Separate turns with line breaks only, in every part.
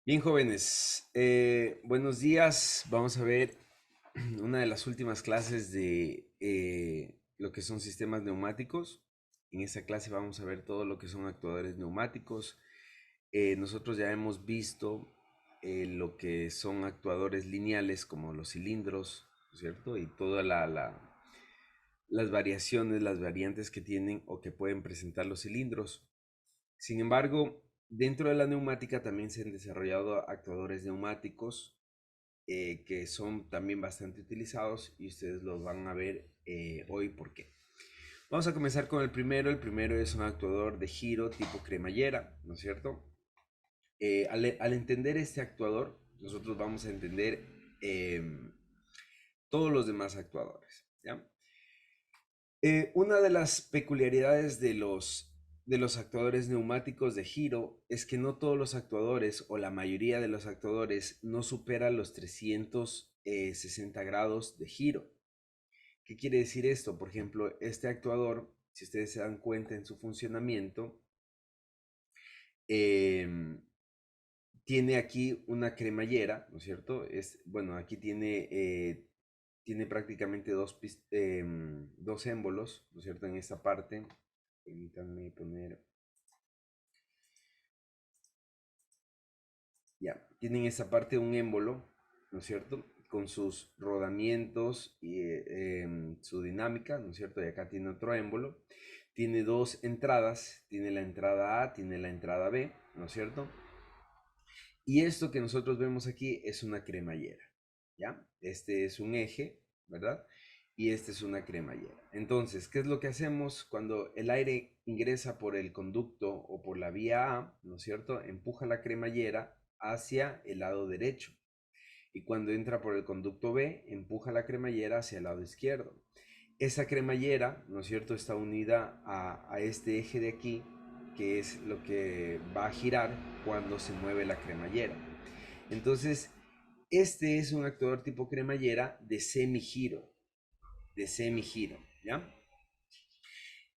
Bien, jóvenes, buenos días. Vamos a ver una de las últimas clases de lo que son sistemas neumáticos. En esta clase vamos a ver todo lo que son actuadores neumáticos. Nosotros ya hemos visto lo que son actuadores lineales como los cilindros, ¿cierto? Y todas las variaciones, las variantes que tienen o que pueden presentar los cilindros. Sin embargo, dentro de la neumática también se han desarrollado actuadores neumáticos que son también bastante utilizados y ustedes los van a ver hoy por qué. Vamos a comenzar con el primero. El primero es un actuador de giro tipo cremallera, ¿no es cierto? Al entender este actuador, nosotros vamos a entender todos los demás actuadores, ¿ya? Una de las peculiaridades de los actuadores neumáticos de giro es que no todos los actuadores o la mayoría de los actuadores no superan los 360 grados de giro. ¿Qué quiere decir esto? Por ejemplo, este actuador, si ustedes se dan cuenta en su funcionamiento, em, tiene aquí una cremallera, ¿no es cierto? Bueno, aquí tiene prácticamente dos émbolos, ¿no es cierto? En esta parte. Permítanme poner. Ya, tienen esta parte un émbolo, ¿no es cierto? Con sus rodamientos y su dinámica, ¿no es cierto? Y acá tiene otro émbolo. Tiene dos entradas, tiene la entrada A, tiene la entrada B, ¿no es cierto? Y esto que nosotros vemos aquí es una cremallera, ¿ya? Este es un eje, ¿verdad? Y este es una cremallera. Entonces, ¿qué es lo que hacemos cuando el aire ingresa por el conducto o por la vía A, ¿no es cierto? Empuja la cremallera hacia el lado derecho. Y cuando entra por el conducto B, empuja la cremallera hacia el lado izquierdo. Esa cremallera, ¿no es cierto?, está unida a este eje de aquí, que es lo que va a girar cuando se mueve la cremallera. Entonces, este es un actuador tipo cremallera de semigiro, ¿ya?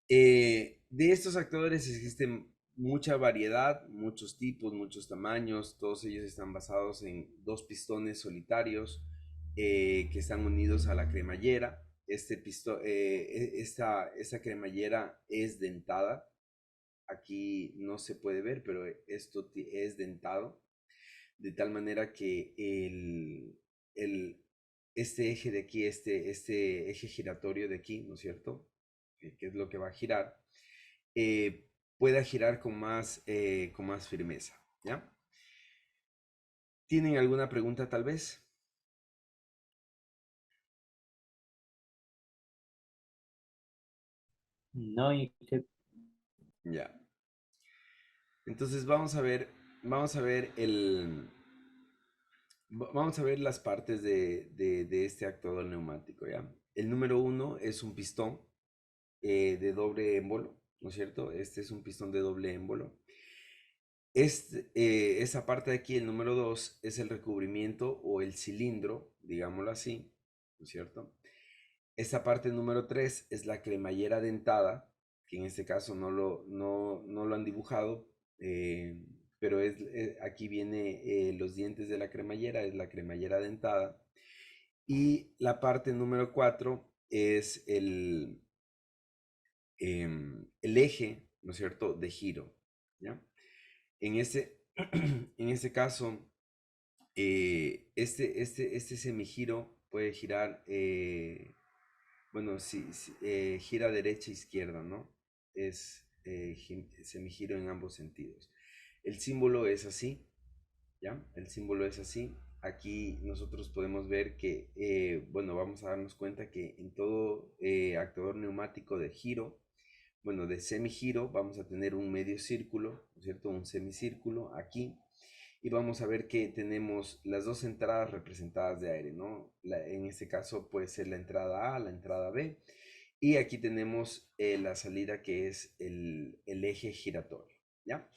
De estos actuadores existen mucha variedad, muchos tipos, muchos tamaños, todos ellos están basados en dos pistones solitarios que están unidos a la cremallera. Esta cremallera es dentada, aquí no se puede ver, pero esto es dentado, de tal manera que el, este eje de aquí, este eje giratorio de aquí, ¿no es cierto? Que es lo que va a girar, pueda girar con más firmeza, ¿ya? ¿Tienen alguna pregunta tal vez?
No, y que
Ya. Entonces vamos a ver vamos a ver las partes de este actuador neumático, ¿ya? El número uno es un pistón de doble émbolo, ¿no es cierto? Este es un pistón de doble émbolo. Esa parte de aquí, el número 2 es el recubrimiento o el cilindro, digámoslo así, ¿no es cierto? Esta parte número 3 es la cremallera dentada, que en este caso no lo han dibujado, pero aquí viene los dientes de la cremallera, es la cremallera dentada. Y la parte número 4 es el eje, ¿no es cierto?, de giro, ¿ya? En este, en este caso, este semigiro puede girar, bueno, si gira derecha e izquierda, ¿no? Es semigiro en ambos sentidos. El símbolo es así, ¿ya? El símbolo es así. Aquí nosotros podemos ver que, bueno, vamos a darnos cuenta que en todo actuador neumático de giro, bueno, de semigiro, vamos a tener un medio círculo, ¿no es cierto? Un semicírculo aquí. Y vamos a ver que tenemos las dos entradas representadas de aire, ¿no? En este caso puede ser la entrada A, la entrada B. Y aquí tenemos la salida que es el eje giratorio, ¿ya?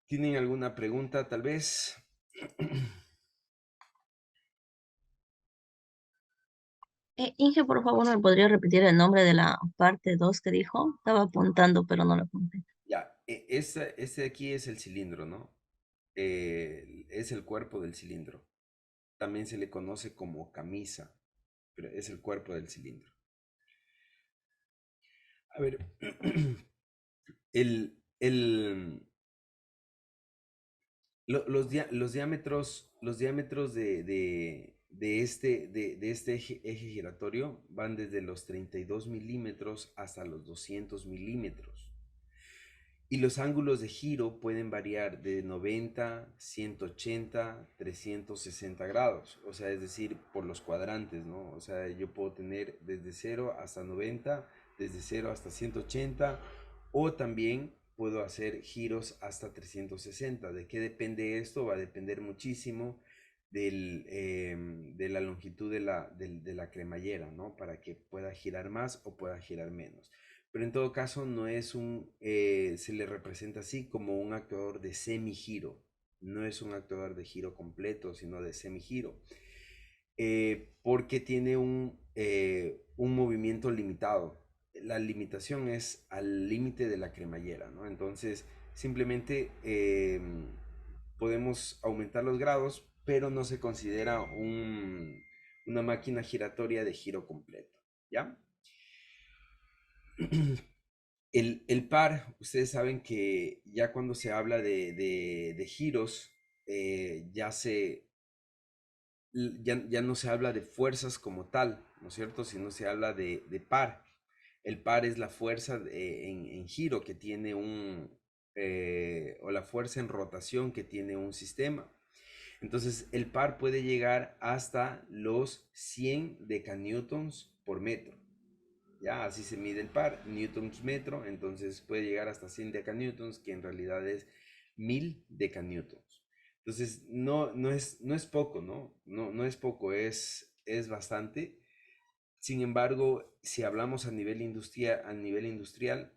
¿Tienen alguna pregunta tal vez?
Inge, por favor, ¿me podría repetir el nombre de la parte 2 que dijo? Estaba apuntando, pero no lo apunté.
Ya, este de aquí es el cilindro, ¿no? Es el cuerpo del cilindro. También se le conoce como camisa, pero es el cuerpo del cilindro. A ver, el, el, los diámetros de este eje giratorio van desde los 32 milímetros hasta los 200 milímetros. Y los ángulos de giro pueden variar de 90, 180, 360 grados. O sea, es decir, por los cuadrantes, ¿no? O sea, yo puedo tener desde 0 hasta 90, desde 0 hasta 180, o también puedo hacer giros hasta 360. ¿De qué depende esto? Va a depender muchísimo de la longitud de la cremallera, ¿no? Para que pueda girar más o pueda girar menos. Pero en todo caso no es se le representa así como un actuador de semigiro. No es un actuador de giro completo, sino de semigiro. Porque tiene un movimiento limitado. La limitación es al límite de la cremallera, ¿no? Entonces, simplemente podemos aumentar los grados, pero no se considera una máquina giratoria de giro completo, ¿ya? El par, ustedes saben que ya cuando se habla de giros, ya, ya no se habla de fuerzas como tal, ¿no es cierto? Sino se habla de par. El par es la fuerza en giro que tiene o la fuerza en rotación que tiene un sistema. Entonces, el par puede llegar hasta los 100 decanewtons por metro. Ya, así se mide el par, newtons metro, entonces puede llegar hasta 100 decanewtons, que en realidad es 1000 decanewtons. Entonces, no es poco, ¿no? No es poco, es bastante. Sin embargo, si hablamos a nivel industrial,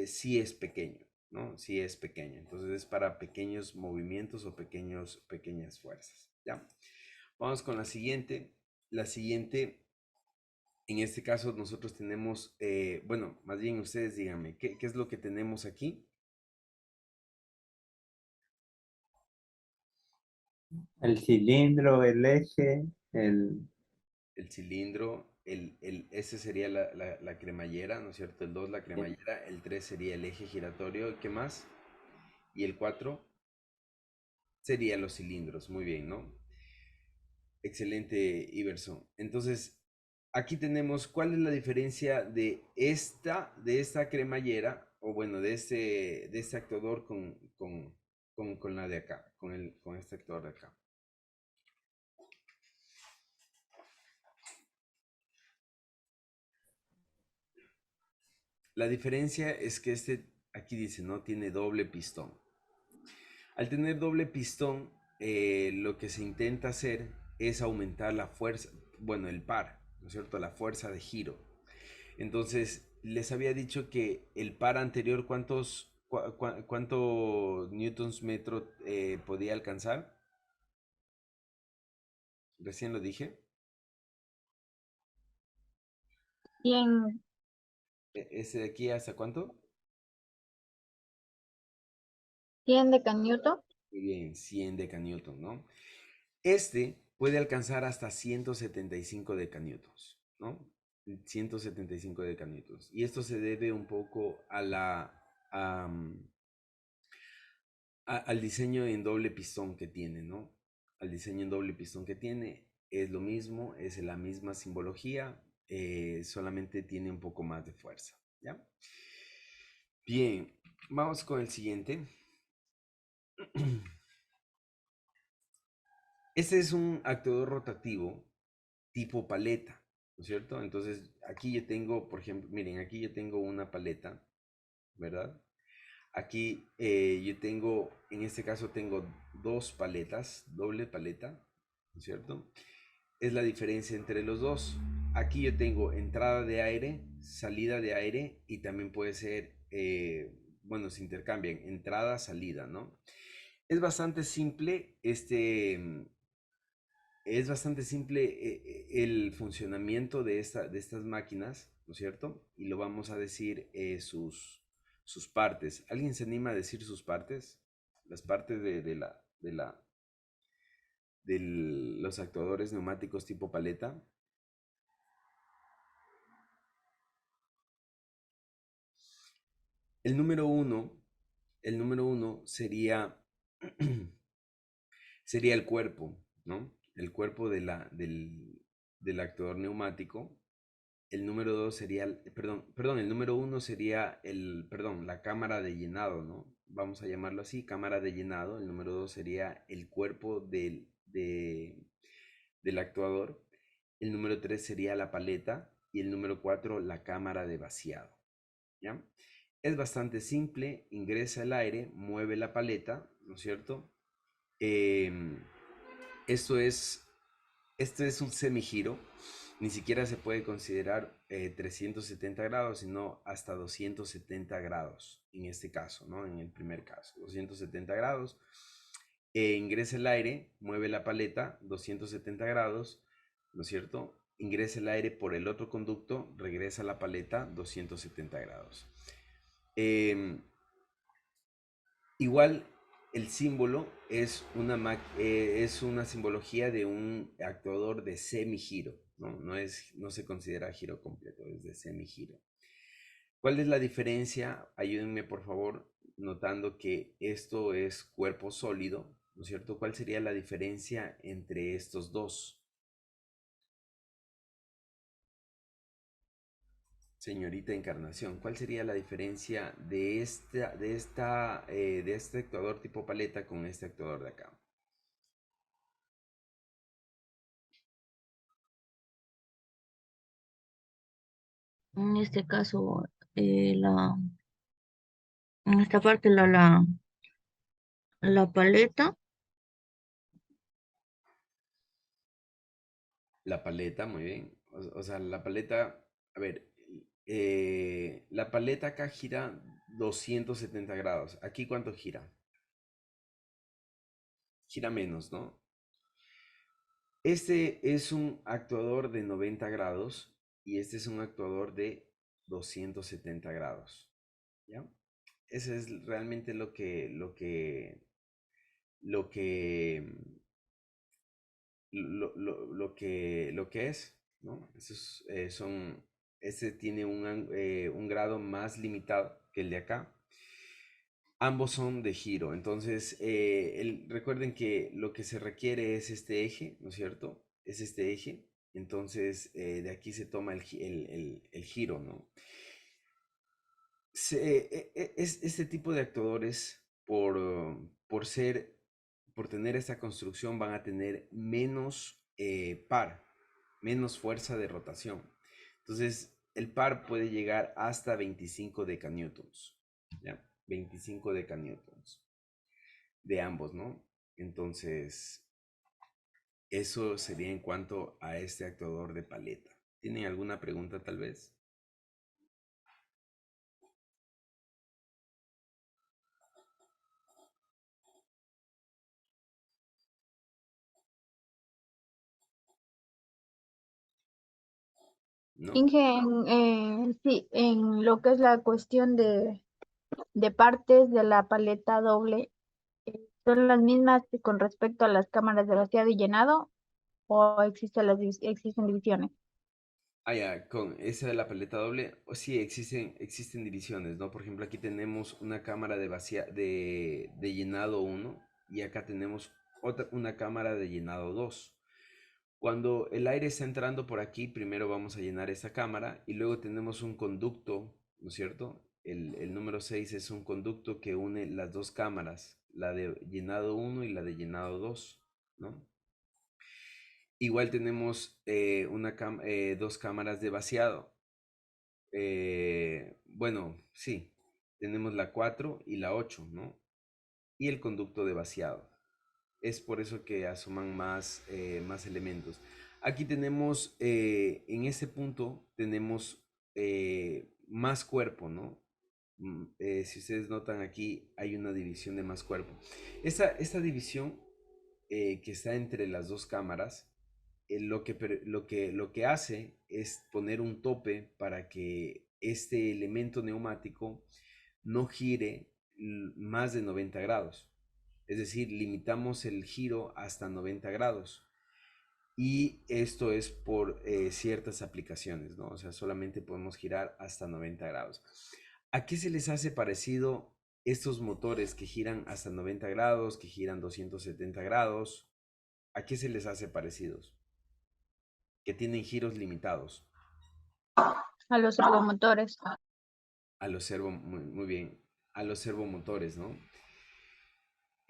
sí es pequeño, ¿no? Sí es pequeño. Entonces, es para pequeños movimientos o pequeñas fuerzas, ¿ya? Vamos con la siguiente. La siguiente, en este caso nosotros tenemos, bueno, más bien ustedes díganme, ¿qué es lo que tenemos aquí?
El cilindro, el eje, el...
El cilindro, ese sería la cremallera, ¿no es cierto? El 2 la cremallera, el 3 sería el eje giratorio, ¿qué más? Y el 4 serían los cilindros, muy bien, ¿no? Excelente, Iverson. Entonces, aquí tenemos cuál es la diferencia de esta cremallera, o bueno, de este actuador con la de acá, con este actuador de acá. La diferencia es que este, aquí dice, ¿no? Tiene doble pistón. Al tener doble pistón, lo que se intenta hacer es aumentar la fuerza, bueno, el par, ¿no es cierto? La fuerza de giro. Entonces, les había dicho que el par anterior, ¿cuánto newtons metro podía alcanzar? Recién lo dije.
100,
¿Ese de aquí hasta cuánto?
100 decanewton.
Muy bien, 100 decanewton, ¿no? Este puede alcanzar hasta 175 decanewtons, ¿no? 175 decanewtons. Y esto se debe un poco al diseño en doble pistón que tiene, ¿no? Al diseño en doble pistón que tiene es lo mismo, es la misma simbología, solamente tiene un poco más de fuerza, ¿ya? Bien, vamos con el siguiente. Este es un actuador rotativo tipo paleta, ¿no es cierto? Entonces, aquí yo tengo, por ejemplo, miren, aquí yo tengo una paleta, ¿verdad? Aquí yo tengo, en este caso tengo dos paletas, doble paleta, ¿no es cierto? Es la diferencia entre los dos. Aquí yo tengo entrada de aire, salida de aire y también puede ser, bueno, se intercambian, entrada, salida, ¿no? Es bastante simple es bastante simple el funcionamiento de estas máquinas, ¿no es cierto? Y lo vamos a decir sus partes. ¿Alguien se anima a decir sus partes? Las partes De los actuadores neumáticos tipo paleta. El número uno, el número uno sería, sería el cuerpo, ¿no? El cuerpo del actuador neumático. El número dos sería, perdón, el número uno sería la cámara de llenado, ¿no? Vamos a llamarlo así, cámara de llenado. El número dos sería el cuerpo del actuador. El número tres sería la paleta. Y el número cuatro, la cámara de vaciado, ¿ya? Es bastante simple, ingresa el aire, mueve la paleta, ¿no es cierto? Em, esto es, esto es un semigiro, ni siquiera se puede considerar 370 grados, sino hasta 270 grados en este caso, ¿no? En el primer caso, 270 grados. Ingresa el aire, mueve la paleta, 270 grados, ¿no es cierto? Ingresa el aire por el otro conducto, regresa la paleta, 270 grados. Em, Igual el símbolo es una simbología de un actuador de semigiro, ¿no? No se considera giro completo, es de semigiro. ¿Cuál es la diferencia? Ayúdenme por favor notando que esto es cuerpo sólido, ¿no es cierto? ¿Cuál sería la diferencia entre estos dos? Señorita Encarnación, ¿cuál sería la diferencia de este actuador tipo paleta con este actuador de acá?
En este caso, en esta parte, la paleta,
La paleta, muy bien. O sea, la paleta, a ver, la paleta acá gira 270 grados. ¿Aquí cuánto gira? Gira menos, ¿no? Este es un actuador de 90 grados y este es un actuador de 270 grados. ¿Ya? Ese es realmente lo que, lo que es, ¿no? Este tiene un grado más limitado que el de acá. Ambos son de giro, entonces recuerden que lo que se requiere es este eje, ¿no es cierto? Es este eje, entonces de aquí se toma el giro, ¿no? Este tipo de actuadores, por tener esta construcción, van a tener menos menos fuerza de rotación. Entonces, el par puede llegar hasta 25 decanewtons, ¿ya? 25 decanewtons de ambos, ¿no? Entonces, eso sería en cuanto a este actuador de paleta. ¿Tienen alguna pregunta tal vez? ¿No?
Inge, sí, en lo que es la cuestión de partes de la paleta doble, ¿son las mismas que con respecto a las cámaras de vaciado y llenado o existen divisiones?
Ah, ya, con esa de la paleta doble, sí, existen divisiones, ¿no? Por ejemplo, aquí tenemos una cámara de llenado uno y acá tenemos una cámara de llenado 2. Cuando el aire está entrando por aquí, primero vamos a llenar esta cámara y luego tenemos un conducto, ¿no es cierto? El número 6 es un conducto que une las dos cámaras, la de llenado uno y la de llenado 2, ¿no? Igual tenemos dos cámaras de vaciado. Bueno, sí, tenemos la 4 y la 8, ¿no? Y el conducto de vaciado. Es por eso que asoman más elementos. Aquí tenemos, en este punto, tenemos más cuerpo, ¿no? Si ustedes notan aquí, hay una división de más cuerpo. Esta división que está entre las dos cámaras, lo que hace es poner un tope para que este elemento neumático no gire más de 90 grados. Es decir, limitamos el giro hasta 90 grados. Y esto es por ciertas aplicaciones, ¿no? O sea, solamente podemos girar hasta 90 grados. ¿A qué se les hace parecido estos motores que giran hasta 90 grados, que giran 270 grados? ¿A qué se les hace parecidos? Que tienen giros limitados.
A los servomotores.
A los muy bien, a los servomotores, ¿no?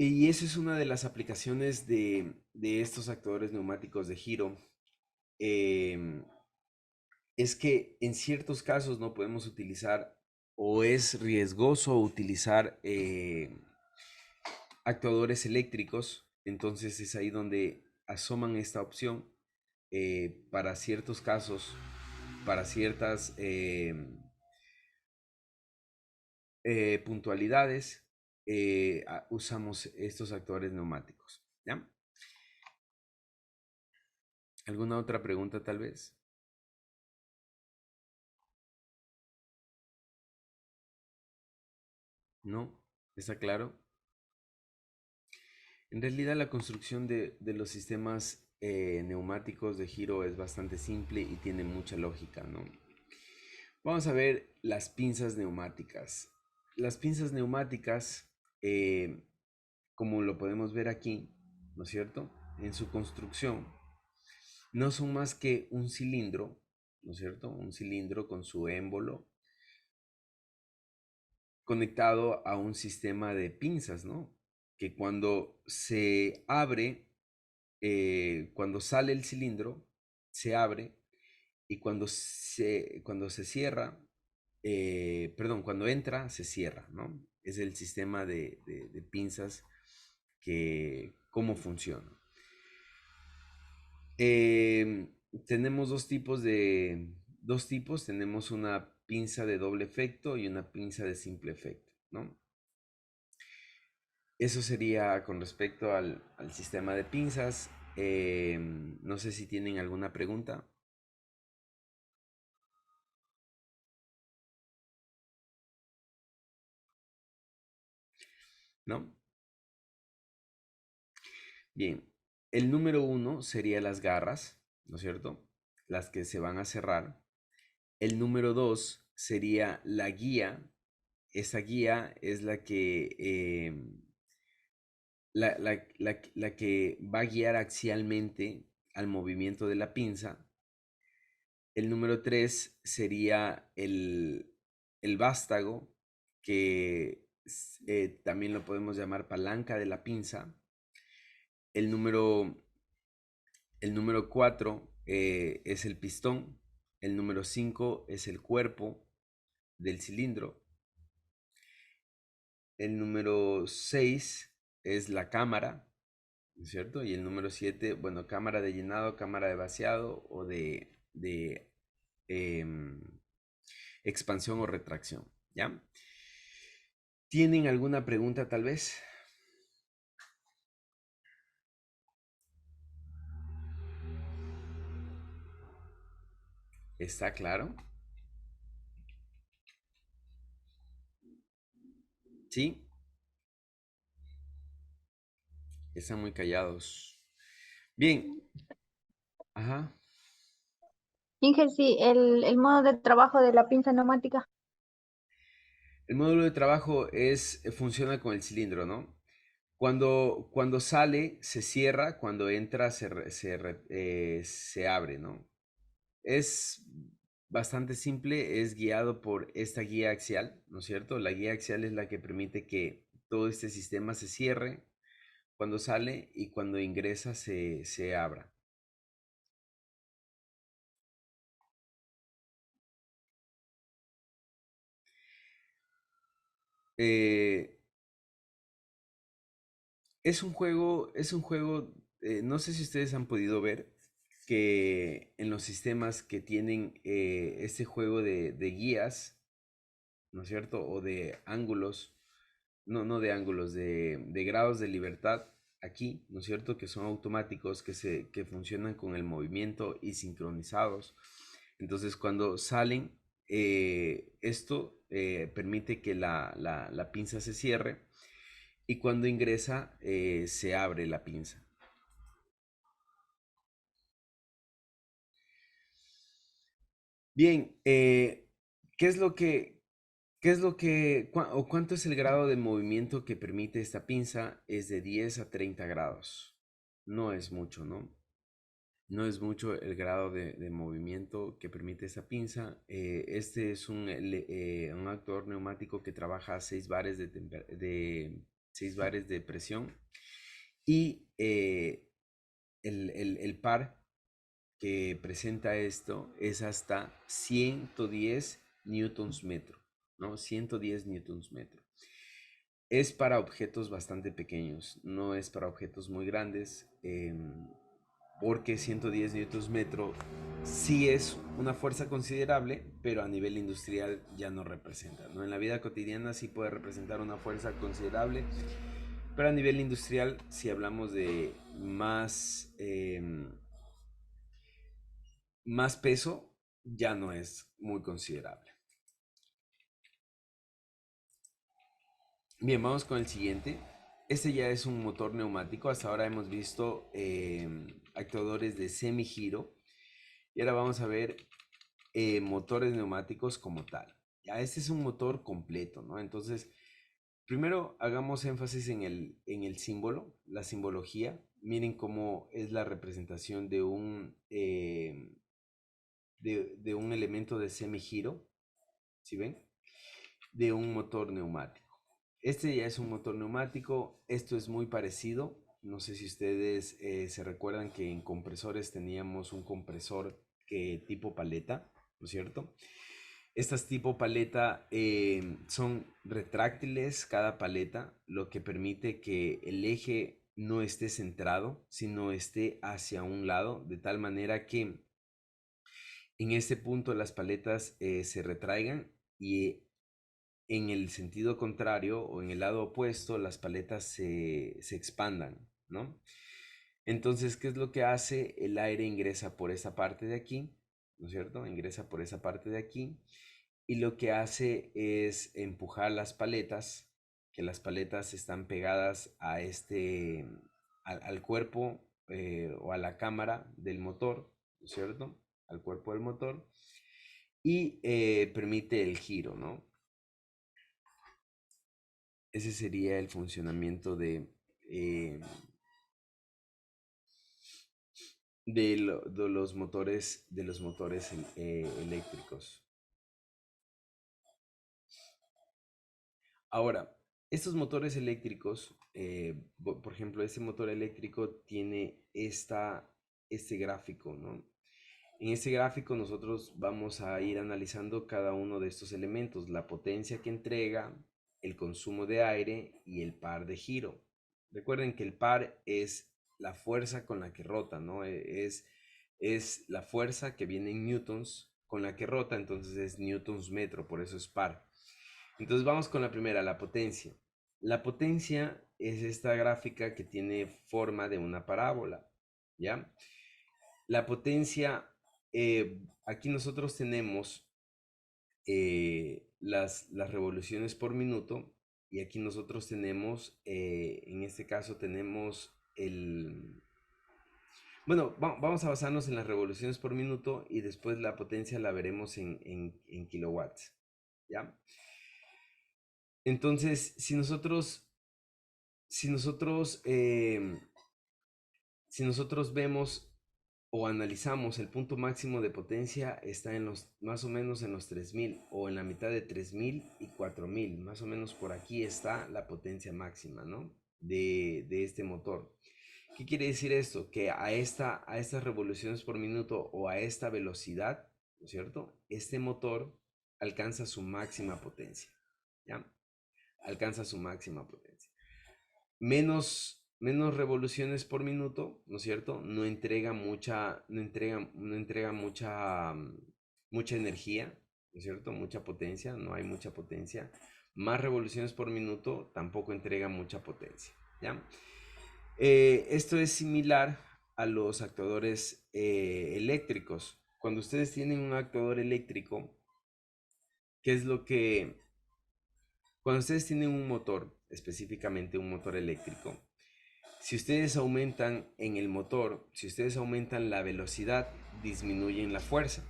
Y esa es una de las aplicaciones de estos actuadores neumáticos de giro. Es que en ciertos casos no podemos utilizar o es riesgoso utilizar actuadores eléctricos. Entonces es ahí donde asoman esta opción para ciertos casos, para ciertas puntualidades, usamos estos actuadores neumáticos. ¿Ya? ¿Alguna otra pregunta tal vez? ¿No? ¿Está claro? En realidad la construcción de los sistemas neumáticos de giro es bastante simple y tiene mucha lógica, ¿no? Vamos a ver las pinzas neumáticas. Las pinzas neumáticas, como lo podemos ver aquí, ¿no es cierto? En su construcción, no son más que un cilindro, ¿no es cierto? Un cilindro con su émbolo conectado a un sistema de pinzas, ¿no? Que cuando se abre, cuando sale el cilindro, se abre y cuando se cierra, perdón, cuando entra, se cierra, ¿no? Es el sistema de pinzas que, cómo funciona. Tenemos dos tipos, tenemos una pinza de doble efecto y una pinza de simple efecto, ¿no? Eso sería con respecto al sistema de pinzas. No sé si tienen alguna pregunta. ¿No? Bien, el número 1 sería las garras, ¿no es cierto? Las que se van a cerrar. El número 2 sería la guía. Esa guía es la que, la que va a guiar axialmente al movimiento de la pinza. El número 3 sería el vástago, que también lo podemos llamar palanca de la pinza. El número 4 es el pistón. El número 5 es el cuerpo del cilindro. El número 6 es la cámara, ¿no es cierto? Y el número 7, bueno, cámara de llenado, cámara de vaciado o de em, expansión o retracción, ¿ya? ¿Tienen alguna pregunta tal vez? ¿Está claro? ¿Sí? Están muy callados. Bien. Ajá.
Inge, sí, el modo de trabajo de la pinza neumática.
El módulo de trabajo funciona con el cilindro, ¿no? Cuando sale, se cierra, cuando entra, se abre, ¿no? Es bastante simple, es guiado por esta guía axial, ¿no es cierto? La guía axial es la que permite que todo este sistema se cierre cuando sale y cuando ingresa se abra. Eh, es un juego, no sé si ustedes han podido ver que en los sistemas que tienen este juego de guías, ¿no es cierto? O de ángulos, no de ángulos, de grados de libertad aquí, ¿no es cierto? Que son automáticos, que funcionan con el movimiento y sincronizados. Entonces, cuando salen, esto permite que la pinza se cierre y cuando ingresa se abre la pinza. Bien, ¿qué es lo que, o cuánto es el grado de movimiento que permite esta pinza? Es de 10 a 30 grados. No es mucho, ¿no? No es mucho el grado de movimiento que permite esta pinza. Este es un actuador neumático que trabaja a 6 bares de 6 bares de presión. Y el par que presenta esto es hasta 110 newtons metro, ¿no? 110 newtons metro. Es para objetos bastante pequeños, no es para objetos muy grandes, porque 110 newtons metro sí es una fuerza considerable, pero a nivel industrial ya no representa, ¿no? En la vida cotidiana sí puede representar una fuerza considerable, pero a nivel industrial, si hablamos de más peso, ya no es muy considerable. Bien, vamos con el siguiente. Este ya es un motor neumático. Hasta ahora hemos visto actuadores de semigiro. Y ahora vamos a ver motores neumáticos como tal. Ya, este es un motor completo, ¿no? Entonces, primero hagamos énfasis en el símbolo, la simbología. Miren cómo es la representación de de un elemento de semigiro. ¿Sí ven? De un motor neumático. Este ya es un motor neumático. Esto es muy parecido. No sé si ustedes se recuerdan que en compresores teníamos un compresor tipo paleta, ¿no es cierto? Estas tipo paleta son retráctiles cada paleta, lo que permite que el eje no esté centrado, sino esté hacia un lado, de tal manera que en este punto las paletas se retraigan y en el sentido contrario o en el lado opuesto las paletas se expandan, ¿no? Entonces, ¿qué es lo que hace? El aire ingresa por esa parte de aquí, ¿no es cierto? Ingresa por esa parte de aquí y lo que hace es empujar las paletas, que las paletas están pegadas a al cuerpo o a la cámara del motor, ¿no es cierto? Al cuerpo del motor y permite el giro, ¿no? Ese sería el funcionamiento eh, de los motores eléctricos. Ahora, estos motores eléctricos, por ejemplo, este motor eléctrico tiene este gráfico, ¿no? En este gráfico nosotros vamos a ir analizando cada uno de estos elementos, la potencia que entrega, el consumo de aire y el par de giro. Recuerden que el par es la fuerza con la que rota, ¿no? Es la fuerza que viene en newtons con la que rota, entonces es newtons metro, por eso es par. Entonces vamos con la primera, la potencia. La potencia es esta gráfica que tiene forma de una parábola, ¿ya? La potencia, aquí nosotros tenemos las revoluciones por minuto y aquí nosotros tenemos, en este caso tenemos bueno, vamos a basarnos en las revoluciones por minuto y después la potencia la veremos en kilowatts, ¿ya? Entonces, si nosotros, si nosotros vemos o analizamos el punto máximo de potencia está en más o menos en los 3000 o en la mitad de 3000 y 4000, más o menos por aquí está la potencia máxima, ¿no? De este motor. ¿Qué quiere decir esto? Que a estas revoluciones por minuto o a esta velocidad, ¿no es cierto? Este motor alcanza su máxima potencia, ¿ya? Alcanza su máxima potencia. Menos revoluciones por minuto, ¿no es cierto? No entrega mucha mucha energía, ¿no es cierto? Mucha potencia, no hay mucha potencia. Más revoluciones por minuto tampoco entrega mucha potencia, ¿ya? Esto es similar a los actuadores eléctricos. Cuando ustedes tienen un actuador eléctrico, ¿qué es lo que... Cuando ustedes tienen un motor específicamente un motor eléctrico, si ustedes aumentan en el motor, si ustedes aumentan la velocidad, disminuyen la fuerza,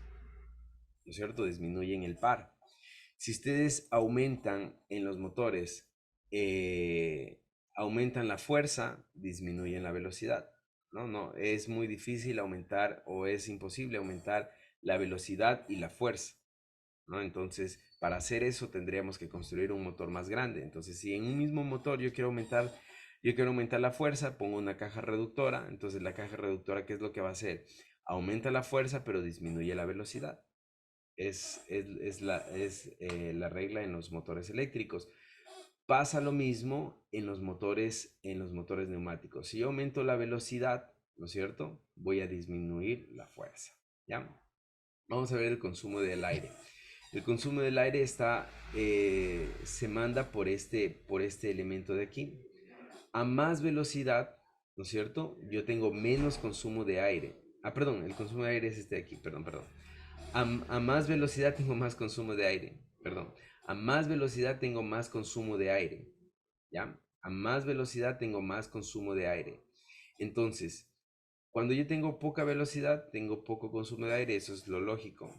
¿no es cierto? Disminuyen el par. Si ustedes aumentan en los motores, aumentan la fuerza, disminuyen la velocidad. No, es muy difícil aumentar o es imposible aumentar la velocidad y la fuerza, ¿no? Entonces, para hacer eso tendríamos que construir un motor más grande. Entonces, si en un mismo motor yo quiero aumentar la fuerza, pongo una caja reductora. Entonces, la caja reductora, ¿qué es lo que va a hacer? Aumenta la fuerza, pero disminuye la velocidad. Es la regla en los motores eléctricos. Pasa lo mismo en los motores neumáticos. Si yo aumento la velocidad, ¿no es cierto? Voy a disminuir la fuerza, ¿ya? Vamos a ver el consumo del aire. El consumo del aire se manda por este elemento de aquí. A más velocidad, ¿no es cierto? Yo tengo menos consumo de aire. Perdón, el consumo de aire es este de aquí, perdón. A más velocidad tengo más consumo de aire, perdón. A más velocidad tengo más consumo de aire, ¿ya? A más velocidad tengo más consumo de aire. Entonces, cuando yo tengo poca velocidad, tengo poco consumo de aire, eso es lo lógico.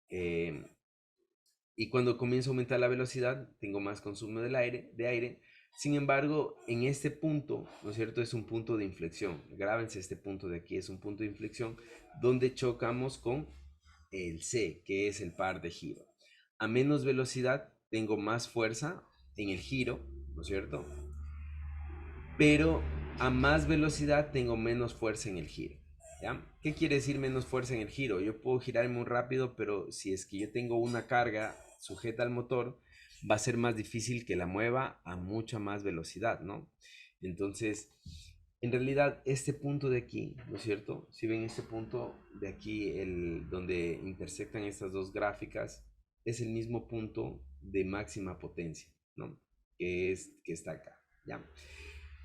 Y cuando comienzo a aumentar la velocidad, tengo más consumo de aire. Sin embargo, en este punto, ¿no es cierto? Es un punto de inflexión. Grábense este punto de aquí, es un punto de inflexión donde chocamos con el C, que es el par de giro. A menos velocidad tengo más fuerza en el giro, ¿no es cierto? Pero a más velocidad tengo menos fuerza en el giro, ¿ya? ¿Qué quiere decir menos fuerza en el giro? Yo puedo girar muy rápido, pero si es que yo tengo una carga sujeta al motor, va a ser más difícil que la mueva a mucha más velocidad, ¿no? Entonces, en realidad, este punto de aquí, ¿no es cierto? Si ven este punto de aquí, donde intersectan estas dos gráficas, es el mismo punto de máxima potencia, ¿no? Que está acá, ¿ya?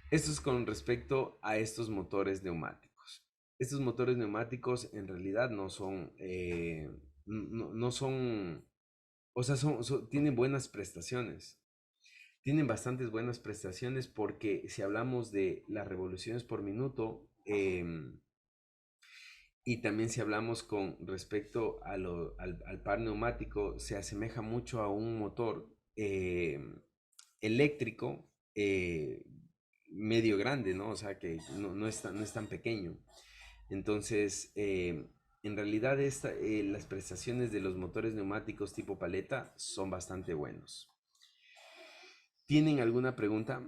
Esto es con respecto a estos motores neumáticos. Estos motores neumáticos en realidad no son, o sea, tienen buenas prestaciones. Tienen bastantes buenas prestaciones porque si hablamos de las revoluciones por minuto y también si hablamos con respecto al par neumático, se asemeja mucho a un motor eléctrico medio grande, ¿no? O sea que no es tan pequeño. Entonces, en realidad las prestaciones de los motores neumáticos tipo paleta son bastante buenos. ¿Tienen alguna pregunta?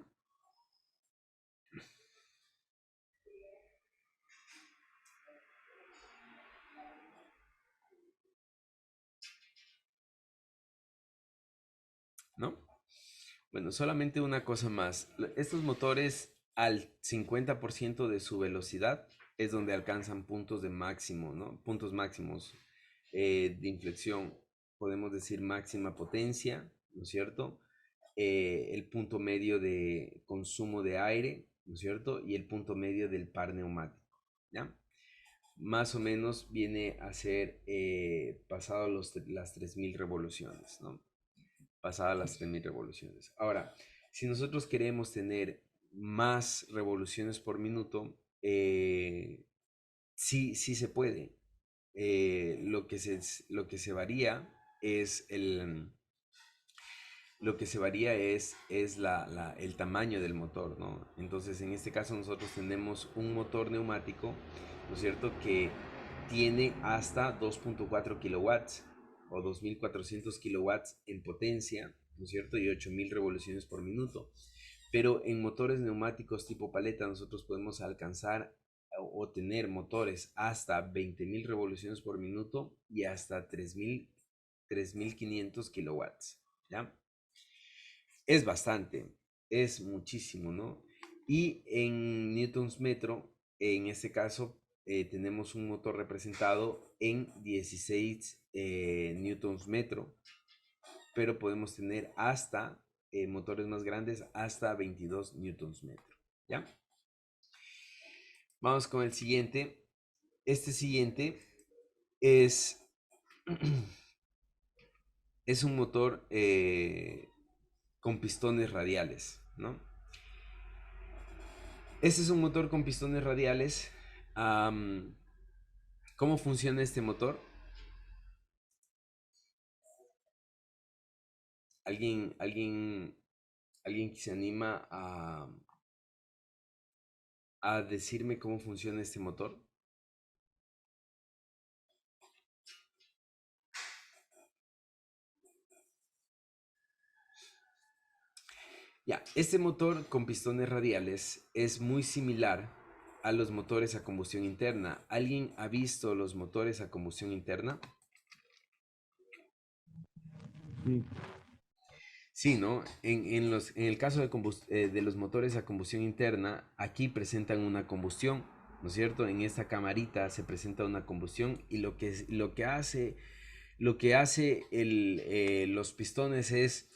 ¿No? Bueno, solamente una cosa más. Estos motores al 50% de su velocidad es donde alcanzan puntos de máximo, ¿no? Puntos máximos de inflexión. Podemos decir máxima potencia, ¿no es cierto? El punto medio de consumo de aire, ¿no es cierto? Y el punto medio del par neumático, ¿ya? Más o menos viene a ser pasado las 3000 revoluciones, ¿no? Pasadas las 3000 revoluciones. Ahora, si nosotros queremos tener más revoluciones por minuto, sí se puede. Lo que se varía es el tamaño del motor, ¿no? Entonces, en este caso nosotros tenemos un motor neumático, ¿no es cierto?, que tiene hasta 2.4 kilowatts o 2400 kilowatts en potencia, ¿no es cierto?, y 8000 revoluciones por minuto. Pero en motores neumáticos tipo paleta nosotros podemos alcanzar o tener motores hasta 20.000 revoluciones por minuto y hasta 3500 kilowatts, ¿ya? Es bastante, es muchísimo, ¿no? Y en newtons metro, en este caso, tenemos un motor representado en 16 newtons metro, pero podemos tener hasta motores más grandes hasta 22 newtons metro, ¿ya? Vamos con el siguiente. Este siguiente es, es un motor con pistones radiales, ¿no? Este es un motor con pistones radiales. ¿Cómo funciona este motor? ¿Alguien que se anima a decirme cómo funciona este motor? Ya, este motor con pistones radiales es muy similar a los motores a combustión interna. ¿Alguien ha visto los motores a combustión interna?
Sí.
Sí, ¿no? En el caso de los motores a combustión interna, aquí presentan una combustión, ¿no es cierto? En esta camarita se presenta una combustión y lo que hace los pistones es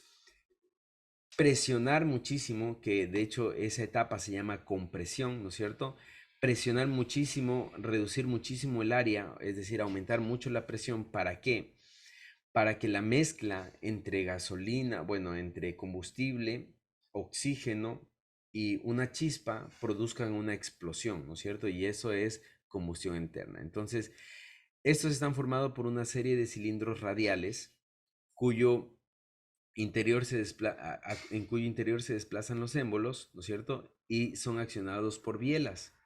presionar muchísimo, que de hecho esa etapa se llama compresión, ¿no es cierto? Presionar muchísimo, reducir muchísimo el área, es decir, aumentar mucho la presión. ¿Para qué? Para que la mezcla entre gasolina, bueno, entre combustible, oxígeno y una chispa produzcan una explosión, ¿no es cierto? Y eso es combustión interna. Entonces, estos están formados por una serie de cilindros radiales cuyo en cuyo interior se desplazan los émbolos, ¿no es cierto? Y son accionados por bielas,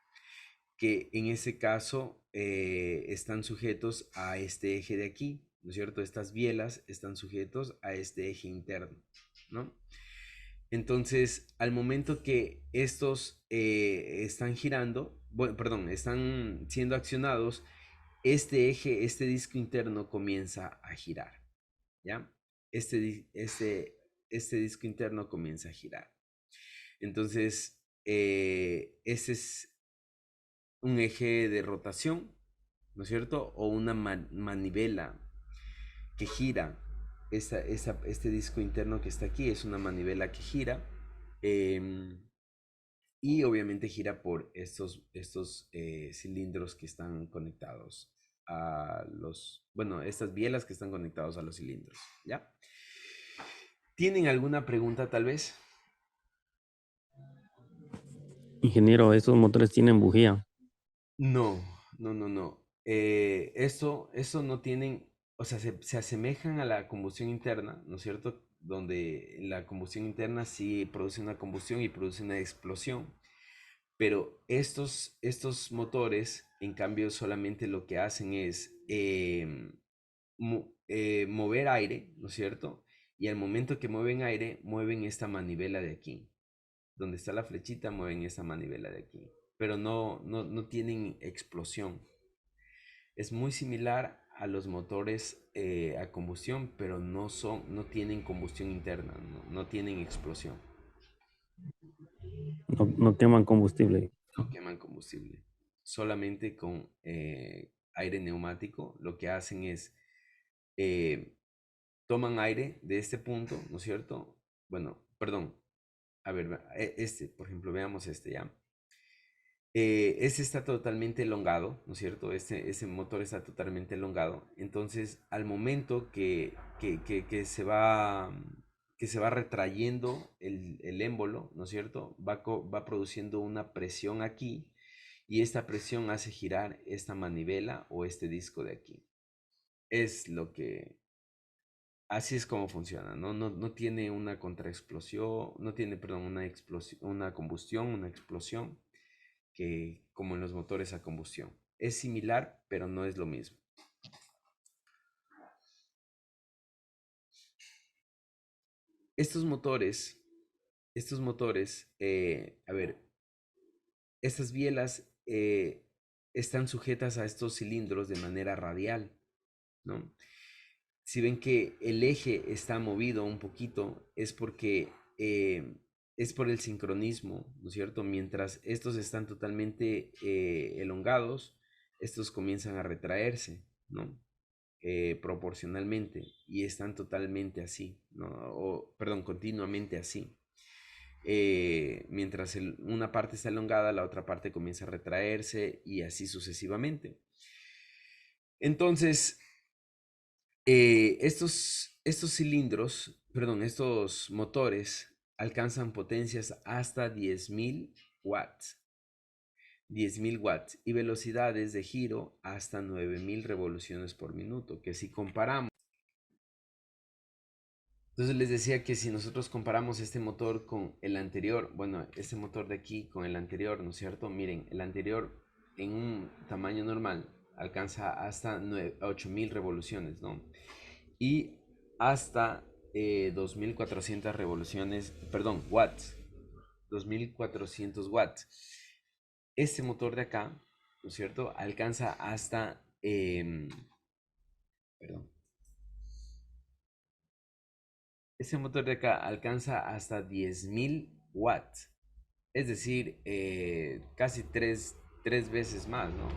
que en ese caso están sujetos a este eje de aquí, ¿no es cierto? Estas bielas están sujetos a este eje interno, ¿no? Entonces, al momento que estos están girando, bueno, perdón, están siendo accionados, este eje, este disco interno comienza a girar, ¿ya? Este disco interno comienza a girar. Entonces, ese es un eje de rotación, ¿no es cierto? O una manivela que gira. Este disco interno que está aquí es una manivela que gira. Y obviamente gira por estos cilindros que están conectados a bueno, estas bielas que están conectados a los cilindros, ¿ya? ¿Tienen alguna pregunta tal vez?
Ingeniero, ¿estos motores tienen bujía?
No, no, no, no. Eso no tienen, o sea, se asemejan a la combustión interna, ¿no es cierto? Donde la combustión interna sí produce una combustión y produce una explosión, pero estos motores, en cambio, solamente lo que hacen es mover aire, ¿no es cierto? Y al momento que mueven aire, mueven esta manivela de aquí. Donde está la flechita, mueven esa manivela de aquí. Pero no tienen explosión. Es muy similar a los motores a combustión, pero no tienen combustión interna, no tienen explosión,
No queman combustible.
no queman combustible. Solamente con aire neumático lo que hacen es eh, toman aire de este punto, ¿no es cierto? Bueno, perdón. A ver, por ejemplo, veamos este ya. Este está totalmente elongado, ¿no es cierto? Ese motor está totalmente elongado. Entonces, al momento que que se va retrayendo el émbolo, ¿no es cierto? Va produciendo una presión aquí y esta presión hace girar esta manivela o este disco de aquí. Es lo que, así es como funciona, ¿no? No tiene una contraexplosión, no tiene, perdón, una explosión, una combustión, una explosión que como en los motores a combustión. Es similar, pero no es lo mismo. Estos motores, a ver, estas bielas están sujetas a estos cilindros de manera radial, ¿no? Si ven que el eje está movido un poquito, es porque es por el sincronismo, ¿no es cierto? Mientras estos están totalmente elongados, estos comienzan a retraerse, ¿no? Proporcionalmente y están totalmente así, ¿no? O, perdón, continuamente así. Mientras una parte está elongada, la otra parte comienza a retraerse y así sucesivamente. Entonces, estos cilindros, perdón, estos motores alcanzan potencias hasta 10.000 watts. 10.000 watts y velocidades de giro hasta 9.000 revoluciones por minuto, que si comparamos. Entonces les decía que si nosotros comparamos este motor con el anterior, bueno, este motor de aquí con el anterior, ¿no es cierto? Miren, el anterior en un tamaño normal alcanza hasta 8.000 revoluciones, ¿no? Y hasta 2.400 revoluciones, perdón, watts, 2.400 watts. Este motor de acá, ¿no es cierto? Alcanza hasta, perdón, este motor de acá alcanza hasta 10.000 watts, es decir, casi tres veces más, ¿no?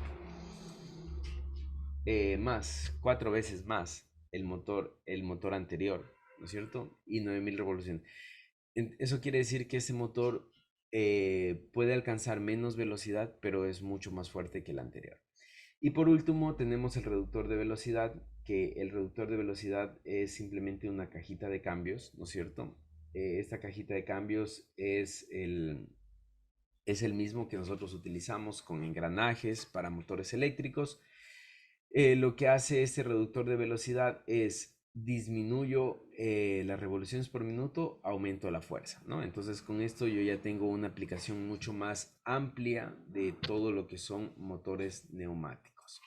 Más, 4 veces más el motor anterior, ¿no es cierto? Y 9.000 revoluciones. Eso quiere decir que ese motor puede alcanzar menos velocidad, pero es mucho más fuerte que el anterior. Y por último tenemos el reductor de velocidad, que el reductor de velocidad es simplemente una cajita de cambios, ¿no es cierto? Esta cajita de cambios es el mismo que nosotros utilizamos con engranajes para motores eléctricos. Lo que hace este reductor de velocidad es disminuyo las revoluciones por minuto, aumento la fuerza, ¿no? Entonces con esto yo ya tengo una aplicación mucho más amplia de todo lo que son motores neumáticos.